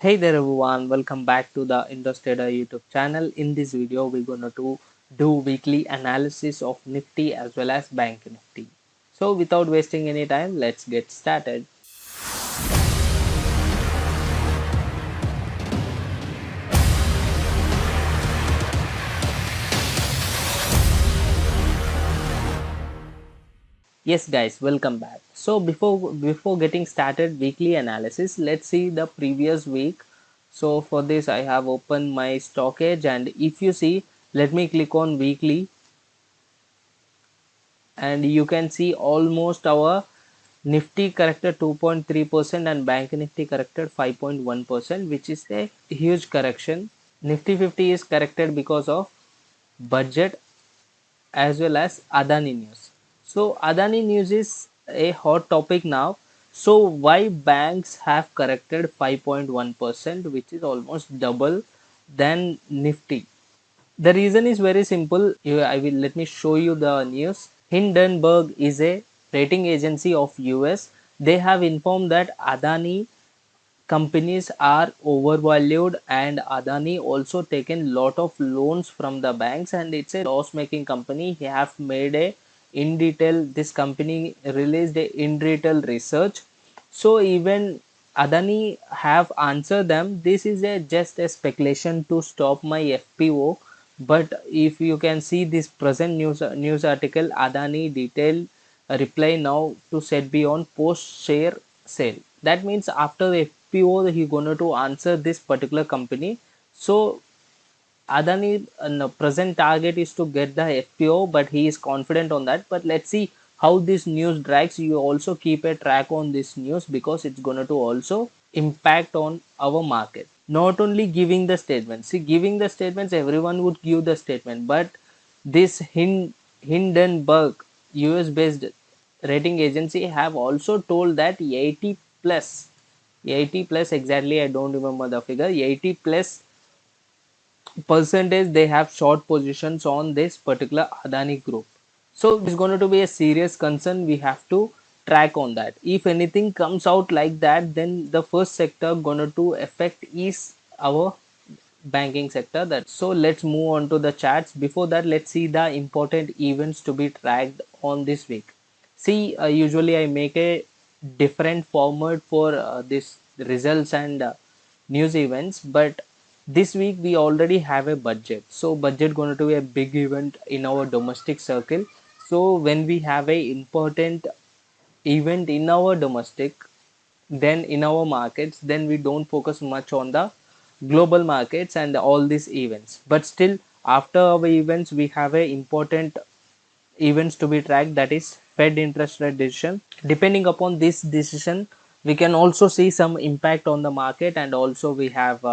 Hey there everyone, welcome back to the Indus YouTube channel. In this video, we're gonna do weekly analysis of Nifty as well as Bank Nifty. So without wasting any time, let's get started. Yes guys, welcome back. So before getting started weekly analysis, let's see the previous week. So for this I have opened my stockage, and if you see, let me click on weekly, and you can see almost our Nifty corrected 2.3% and Bank Nifty corrected 5.1%, which is a huge correction. Nifty 50 is corrected because of budget as well as Adani news. So Adani news is a hot topic now. So why banks have corrected 5.1%, which is almost double than Nifty? The reason is very simple. I will let me show you the news. Hindenburg is a rating agency of US. They have informed that Adani companies are overvalued, and Adani also taken lot of loans from the banks, and it's a loss making company. He have made a in detail, this company released a in detail research. So even Adani have answered them, this is a just a speculation to stop my FPO. But if you can see this present news article, Adani detailed reply now to set be on post share sale. That means after the FPO he gonna to answer this particular company. So Adani present target is to get the FPO, but he is confident on that. But let's see how this news drags. You also keep a track on this news because it's going to also impact on our market. Not only giving the statements. See, giving the statements, everyone would give the statement, but this Hindenburg US based rating agency have also told that 80 plus exactly, I don't remember the figure, 80 plus percentage they have short positions on this particular Adani group. So this is going to be a serious concern. We have to track on that. If anything comes out like that, then the first sector going to affect is our banking sector. That so let's move on to the charts. Before that, let's see the important events to be tracked on this week. See, usually I make a different format for this results and news events, but this week we already have a budget. So budget going to be a big event in our domestic circle. So when we have a important event in our domestic, then in our markets, then we don't focus much on the global markets and all these events. But still, after our events, we have a important events to be tracked, that is Fed interest rate decision. Depending upon this decision, we can also see some impact on the market, and also we have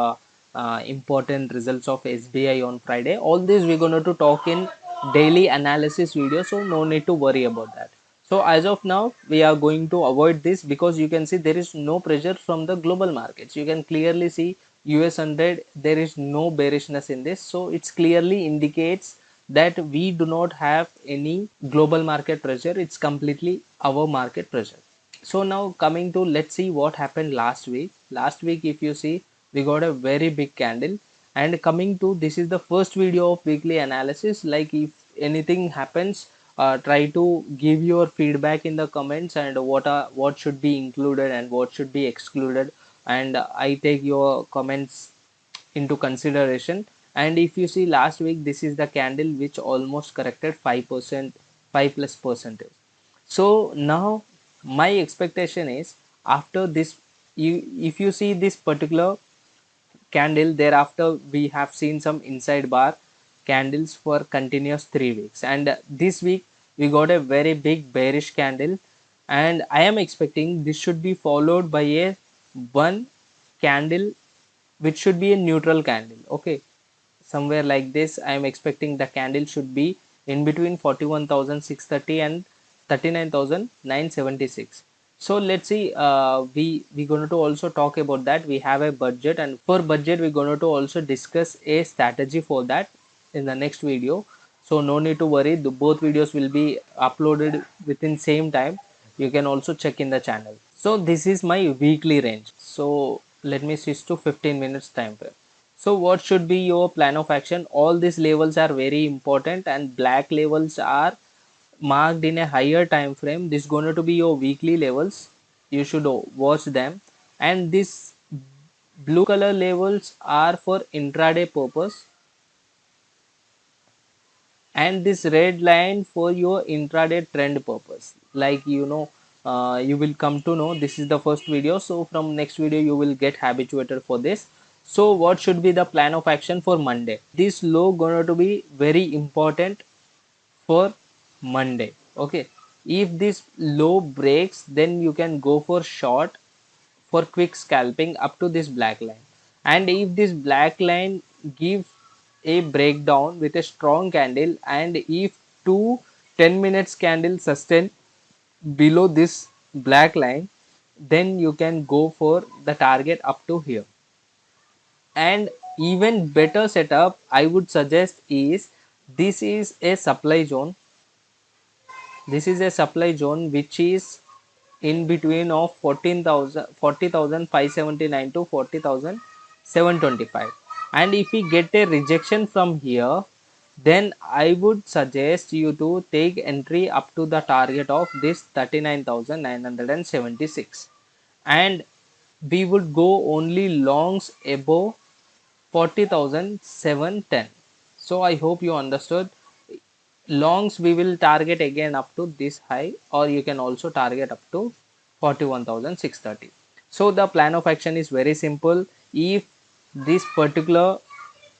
important results of SBI on Friday. All this we're going to talk in daily analysis video, so no need to worry about that. So as of now, we are going to avoid this because you can see there is no pressure from the global markets. You can clearly see US 100, there is no bearishness in this. So it's clearly indicates that we do not have any global market pressure. It's completely our market pressure. So now coming to, let's see what happened last week. Last week, if you see, we got a very big candle. And coming to, this is the first video of weekly analysis. Like if anything happens, try to give your feedback in the comments, and what should be included and what should be excluded, and I take your comments into consideration. And if you see last week, this is the candle which almost corrected 5%, 5 plus percentage. So now my expectation is, after this, if you see this particular candle, thereafter we have seen some inside bar candles for continuous 3 weeks, and this week we got a very big bearish candle, and I am expecting this should be followed by a one candle which should be a neutral candle. Okay, somewhere like this I am expecting the candle should be in between 41,630 and 39,976. So let's see, we going to also talk about that. We have a budget, and for budget we're going to also discuss a strategy for that in the next video. So no need to worry, both videos will be uploaded within same time. You can also check in the channel. So this is my weekly range. So let me switch to 15 minutes time frame. So what should be your plan of action? All these levels are very important, and black levels are marked in a higher time frame. This is going to be your weekly levels. You should watch them. And this blue color levels are for intraday purpose, and this red line for your intraday trend purpose. Like, you will come to know, this is the first video, so from next video you will get habituated for this. So what should be the plan of action for Monday? This low going to be very important for Monday. Okay, if this low breaks, then you can go for short for quick scalping up to this black line. And if this black line gives a breakdown with a strong candle, and if two 10 minutes candle sustain below this black line, then you can go for the target up to here. And even better setup I would suggest is, this is a supply zone. This is a supply zone which is in between of 14,000 40,579 to 40,725. And if we get a rejection from here, then I would suggest you to take entry up to the target of this 39,976, and we would go only longs above 40,710. So I hope you understood. Longs we will target again up to this high, or you can also target up to 41,630. So the plan of action is very simple. If this particular,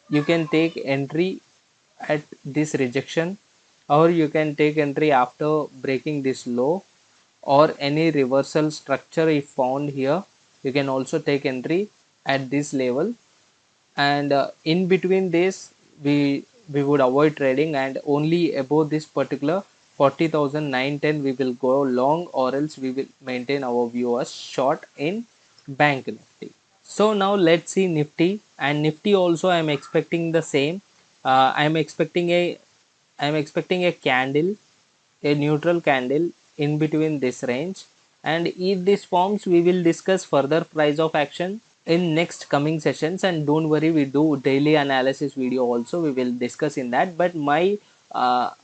you can take entry at this rejection, or you can take entry after breaking this low, or any reversal structure if found here, you can also take entry at this level. And in between this, we would avoid trading, and only above this particular 40,910 we will go long, or else we will maintain our view as short in bank Nifty. So now let's see Nifty. And Nifty also I am expecting the same. I am expecting a candle, a neutral candle in between this range. And if this forms, we will discuss further price of action in next coming sessions. And don't worry, we do daily analysis video also, we will discuss in that. But my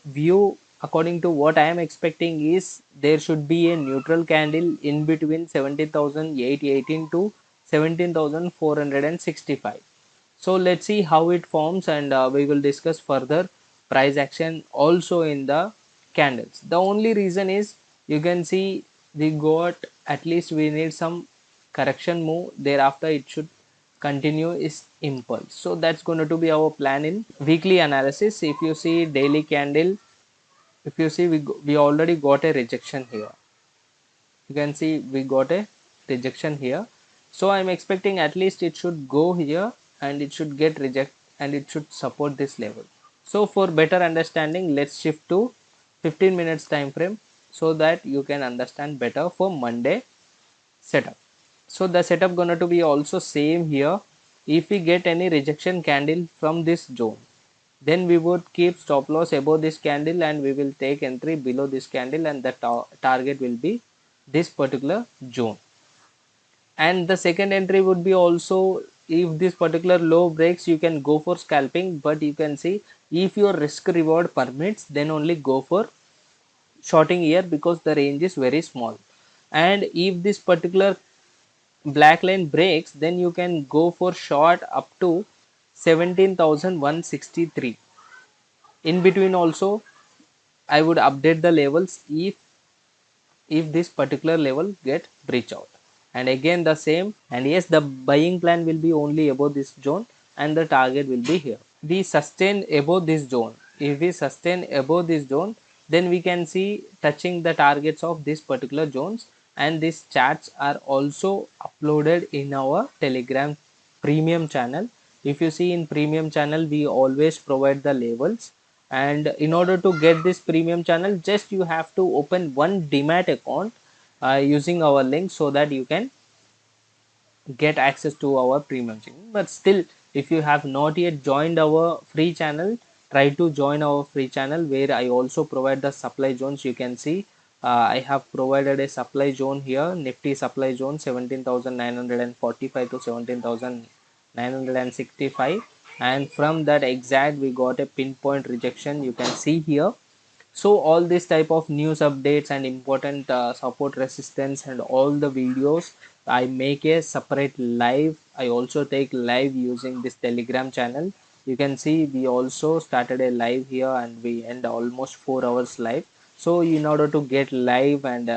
view, according to what I am expecting, is there should be a neutral candle in between 17,818 to 17,465. So let's see how it forms, and we will discuss further price action also in the candles. The only reason is, you can see we got, at least we need some correction move, thereafter it should continue is impulse. So that's going to be our plan in weekly analysis. If you see daily candle, if you see we already got a rejection here. You can see we got a rejection here. So I'm expecting at least it should go here, and it should get reject, and it should support this level. So for better understanding, let's shift to 15 minutes time frame, so that you can understand better for Monday setup. So the setup gonna to be also same here. If we get any rejection candle from this zone, then we would keep stop loss above this candle, and we will take entry below this candle, and the target will be this particular zone. And the second entry would be also, if this particular low breaks, you can go for scalping. But you can see, if your risk reward permits, then only go for shorting here, because the range is very small. And if this particular black line breaks, then you can go for short up to 17,163. In between also, I would update the levels if this particular level get breach out. And again the same, and yes, the buying plan will be only above this zone, and the target will be here. We sustain above this zone. If we sustain above this zone, then we can see touching the targets of this particular zones. And these charts are also uploaded in our Telegram premium channel. If you see in premium channel, we always provide the levels. And in order to get this premium channel, just you have to open one Demat account using our link, so that you can get access to our premium channel. But still, if you have not yet joined our free channel, try to join our free channel, where I also provide the supply zones. You can see I have provided a supply zone here, Nifty supply zone 17,945 to 17,965, and from that exact we got a pinpoint rejection, you can see here. So all this type of news updates and important support resistance and all the videos, I make a separate live. I also take live using this Telegram channel. You can see we also started a live here and we end almost 4 hours live. So in order to get live and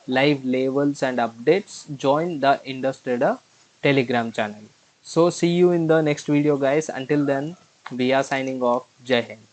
live levels and updates, join the Indus Trader Telegram channel. So see you in the next video guys. Until then, we are signing off. Jai Hind.